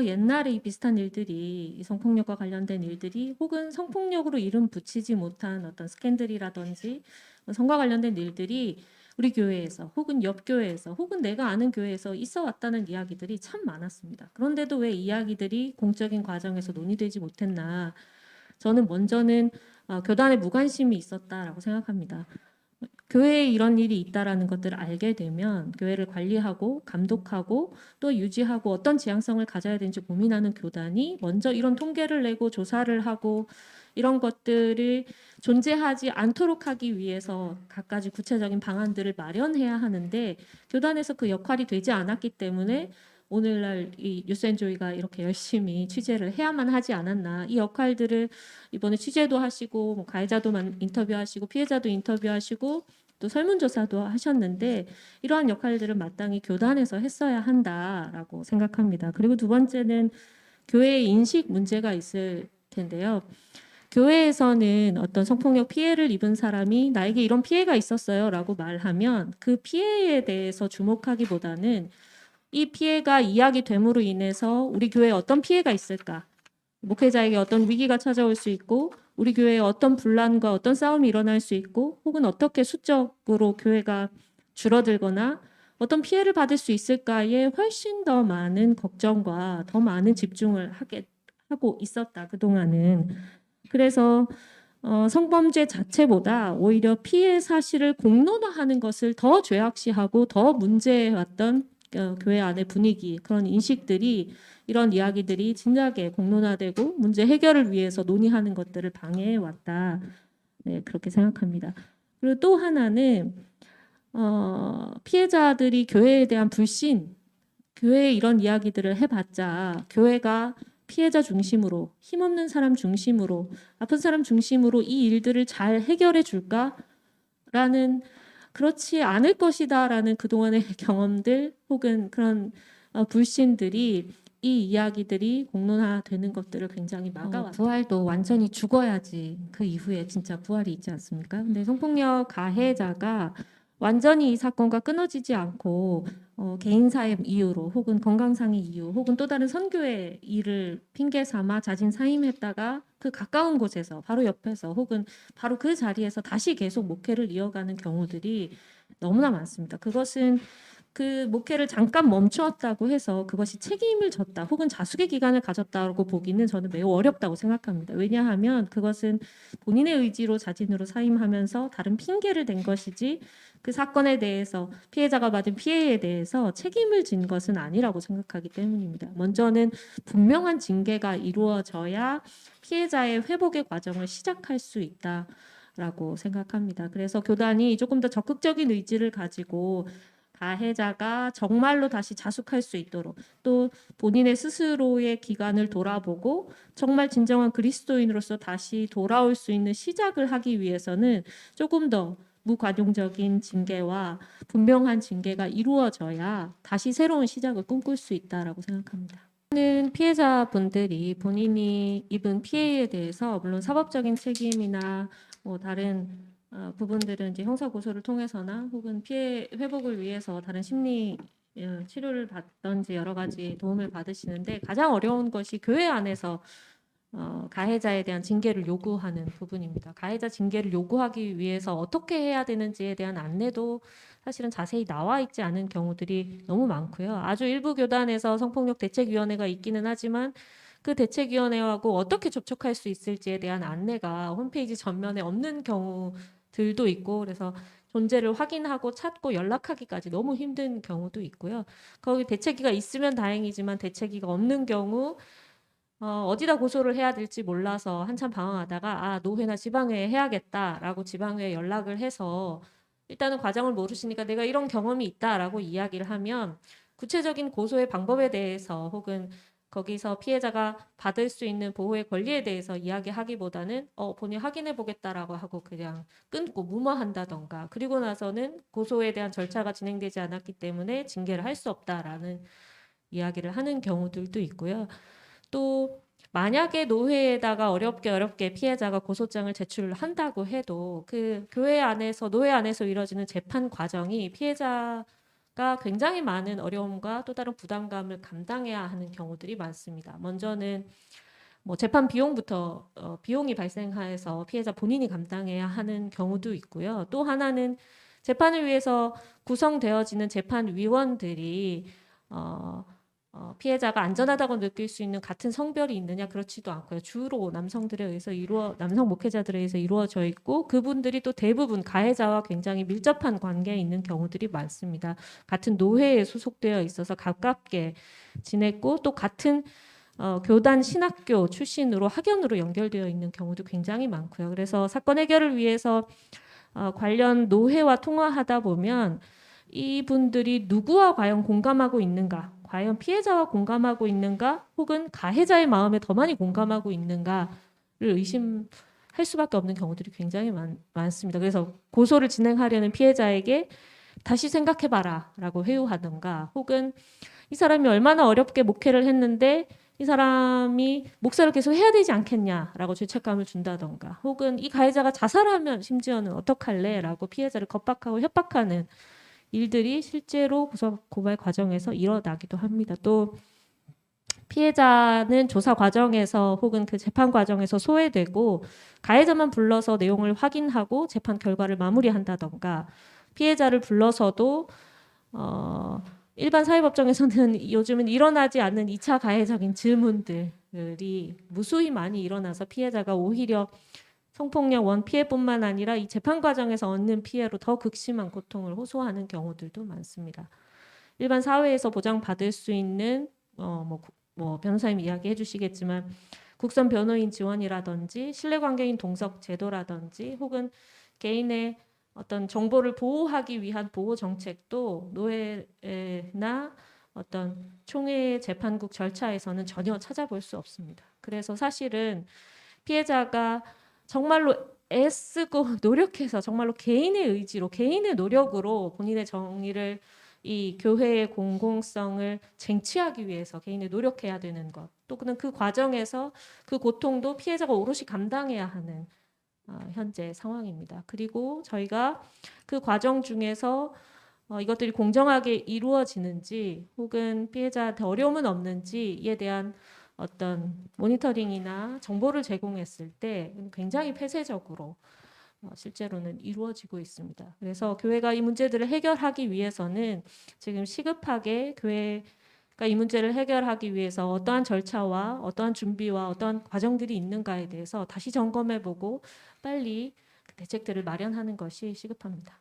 옛날에 이 비슷한 일들이, 이 성폭력과 관련된 일들이 혹은 성폭력으로 이름 붙이지 못한 어떤 스캔들이라든지 성과 관련된 일들이 우리 교회에서 혹은 옆 교회에서 혹은 내가 아는 교회에서 있어 왔다는 이야기들이 참 많았습니다. 그런데도 왜 이야기들이 공적인 과정에서 논의되지 못했나? 저는 먼저는 교단에 무관심이 있었다라고 생각합니다. 교회에 이런 일이 있다라는 것들을 알게 되면 교회를 관리하고 감독하고 또 유지하고 어떤 지향성을 가져야 되는지 고민하는 교단이 먼저 이런 통계를 내고 조사를 하고 이런 것들을 존재하지 않도록 하기 위해서 갖가지 구체적인 방안들을 마련해야 하는데 교단에서 그 역할이 되지 않았기 때문에 오늘날 이 뉴스앤조이가 이렇게 열심히 취재를 해야만 하지 않았나. 이 역할들을 이번에 취재도 하시고 가해자도 인터뷰하시고 피해자도 인터뷰하시고 또 설문조사도 하셨는데 이러한 역할들을 마땅히 교단에서 했어야 한다라고 생각합니다. 그리고 두 번째는 교회의 인식 문제가 있을 텐데요. 교회에서는 어떤 성폭력 피해를 입은 사람이 나에게 이런 피해가 있었어요라고 말하면 그 피해에 대해서 주목하기보다는 이 피해가 이야기됨으로 인해서 우리 교회에 어떤 피해가 있을까? 목회자에게 어떤 위기가 찾아올 수 있고 우리 교회에 어떤 분란과 어떤 싸움이 일어날 수 있고 혹은 어떻게 수적으로 교회가 줄어들거나 어떤 피해를 받을 수 있을까에 훨씬 더 많은 걱정과 더 많은 집중을 하고 있었다 그동안은. 그래서 성범죄 자체보다 오히려 피해 사실을 공론화하는 것을 더 죄악시하고 더 문제해왔던 교회 안의 분위기, 그런 인식들이 이런 이야기들이 진작에 공론화되고 문제 해결을 위해서 논의하는 것들을 방해해 왔다. 네, 그렇게 생각합니다. 그리고 또 하나는 피해자들이 교회에 대한 불신, 교회에 이런 이야기들을 해봤자 교회가 피해자 중심으로, 힘없는 사람 중심으로, 아픈 사람 중심으로 이 일들을 잘 해결해 줄까라는, 그렇지 않을 것이다라는 그동안의 경험들 혹은 그런 불신들이 이 이야기들이 공론화되는 것들을 굉장히 막아왔다. 부활도 완전히 죽어야지 그 이후에 진짜 부활이 있지 않습니까? 근데 성폭력 가해자가 완전히 이 사건과 끊어지지 않고 개인사의 이유로 혹은 건강상의 이유 혹은 또 다른 선교의 일을 핑계 삼아 자진 사임했다가 그 가까운 곳에서 바로 옆에서 혹은 바로 그 자리에서 다시 계속 목회를 이어가는 경우들이 너무나 많습니다. 그것은 그 목회를 잠깐 멈추었다고 해서 그것이 책임을 졌다 혹은 자숙의 기간을 가졌다고 보기는 저는 매우 어렵다고 생각합니다. 왜냐하면 그것은 본인의 의지로 자진으로 사임하면서 다른 핑계를 댄 것이지 그 사건에 대해서 피해자가 받은 피해에 대해서 책임을 진 것은 아니라고 생각하기 때문입니다. 먼저는 분명한 징계가 이루어져야 피해자의 회복의 과정을 시작할 수 있다라고 생각합니다. 그래서 교단이 조금 더 적극적인 의지를 가지고 가해자가 정말로 다시 자숙할 수 있도록 또 본인의 스스로의 기간을 돌아보고 정말 진정한 그리스도인으로서 다시 돌아올 수 있는 시작을 하기 위해서는 조금 더 무관용적인 징계와 분명한 징계가 이루어져야 다시 새로운 시작을 꿈꿀 수 있다라고 생각합니다. 피해자분들이 본인이 입은 피해에 대해서 물론 사법적인 책임이나 다른 부분들은 이제 형사 고소를 통해서나 혹은 피해 회복을 위해서 다른 심리 치료를 받던지 여러 가지 도움을 받으시는데 가장 어려운 것이 교회 안에서 가해자에 대한 징계를 요구하는 부분입니다. 가해자 징계를 요구하기 위해서 어떻게 해야 되는지에 대한 안내도 사실은 자세히 나와 있지 않은 경우들이 너무 많고요. 아주 일부 교단에서 성폭력 대책위원회가 있기는 하지만 그 대책위원회하고 어떻게 접촉할 수 있을지에 대한 안내가 홈페이지 전면에 없는 경우들도 있고 그래서 존재를 확인하고 찾고 연락하기까지 너무 힘든 경우도 있고요. 거기 대책위가 있으면 다행이지만 대책위가 없는 경우 어디다 고소를 해야 될지 몰라서 한참 방황하다가 노회나 지방회에 해야겠다라고 지방회에 연락을 해서 일단은 과정을 모르시니까 내가 이런 경험이 있다라고 이야기를 하면 구체적인 고소의 방법에 대해서 혹은 거기서 피해자가 받을 수 있는 보호의 권리에 대해서 이야기하기보다는 본인이 확인해 보겠다라고 하고 그냥 끊고 무마한다던가 그리고 나서는 고소에 대한 절차가 진행되지 않았기 때문에 징계를 할 수 없다라는 이야기를 하는 경우들도 있고요. 또 만약에 노회에다가 어렵게 피해자가 고소장을 제출한다고 해도 그 교회 안에서 노회 안에서 이루어지는 재판 과정이 피해자 굉장히 많은 어려움과 또 다른 부담감을 감당해야 하는 경우들이 많습니다. 먼저는 뭐 재판 비용부터 비용이 발생해서 피해자 본인이 감당해야 하는 경우도 있고요. 또 하나는 재판을 위해서 구성되어지는 재판위원들이 피해자가 안전하다고 느낄 수 있는 같은 성별이 있느냐 그렇지도 않고요. 주로 남성 목회자들에 의해서 이루어져 있고 그분들이 또 대부분 가해자와 굉장히 밀접한 관계에 있는 경우들이 많습니다. 같은 노회에 소속되어 있어서 가깝게 지냈고 또 같은 교단 신학교 출신으로 학연으로 연결되어 있는 경우도 굉장히 많고요. 그래서 사건 해결을 위해서 관련 노회와 통화하다 보면 이분들이 누구와 과연 공감하고 있는가, 과연 피해자와 공감하고 있는가, 혹은 가해자의 마음에 더 많이 공감하고 있는가를 의심할 수밖에 없는 경우들이 굉장히 많습니다. 그래서 고소를 진행하려는 피해자에게 다시 생각해봐라 라고 회유하던가, 혹은 이 사람이 얼마나 어렵게 목회를 했는데 이 사람이 목사를 계속 해야 되지 않겠냐라고 죄책감을 준다던가, 혹은 이 가해자가 자살하면 심지어는 어떡할래 라고 피해자를 겁박하고 협박하는 일들이 실제로 고발 과정에서 일어나기도 합니다. 또 피해자는 조사 과정에서 혹은 그 재판 과정에서 소외되고 가해자만 불러서 내용을 확인하고 재판 결과를 마무리한다던가, 피해자를 불러서도 일반 사회법정에서는 요즘은 일어나지 않는 2차 가해적인 질문들이 무수히 많이 일어나서 피해자가 오히려 성폭력 원피해뿐만 아니라 이 재판 과정에서 얻는 피해로 더 극심한 고통을 호소하는 경우들도 많습니다. 일반 사회에서 보장받을 수 있는 변호사님 이야기해 주시겠지만 국선 변호인 지원이라든지 신뢰관계인 동석 제도라든지 혹은 개인의 어떤 정보를 보호하기 위한 보호 정책도 노회나 어떤 총회 재판국 절차에서는 전혀 찾아볼 수 없습니다. 그래서 사실은 피해자가 정말로 애쓰고 노력해서 정말로 개인의 의지로 개인의 노력으로 본인의 정의를 이 교회의 공공성을 쟁취하기 위해서 개인이 노력해야 되는 것, 또 그 과정에서 그 고통도 피해자가 오롯이 감당해야 하는 현재 상황입니다. 그리고 저희가 그 과정 중에서 이것들이 공정하게 이루어지는지 혹은 피해자한테 어려움은 없는지에 대한 어떤 모니터링이나 정보를 제공했을 때 굉장히 폐쇄적으로 실제로는 이루어지고 있습니다. 그래서 교회가 이 문제들을 해결하기 위해서는 지금 시급하게 교회가 이 문제를 해결하기 위해서 어떠한 절차와 어떠한 준비와 어떠한 과정들이 있는가에 대해서 다시 점검해보고 빨리 대책들을 마련하는 것이 시급합니다.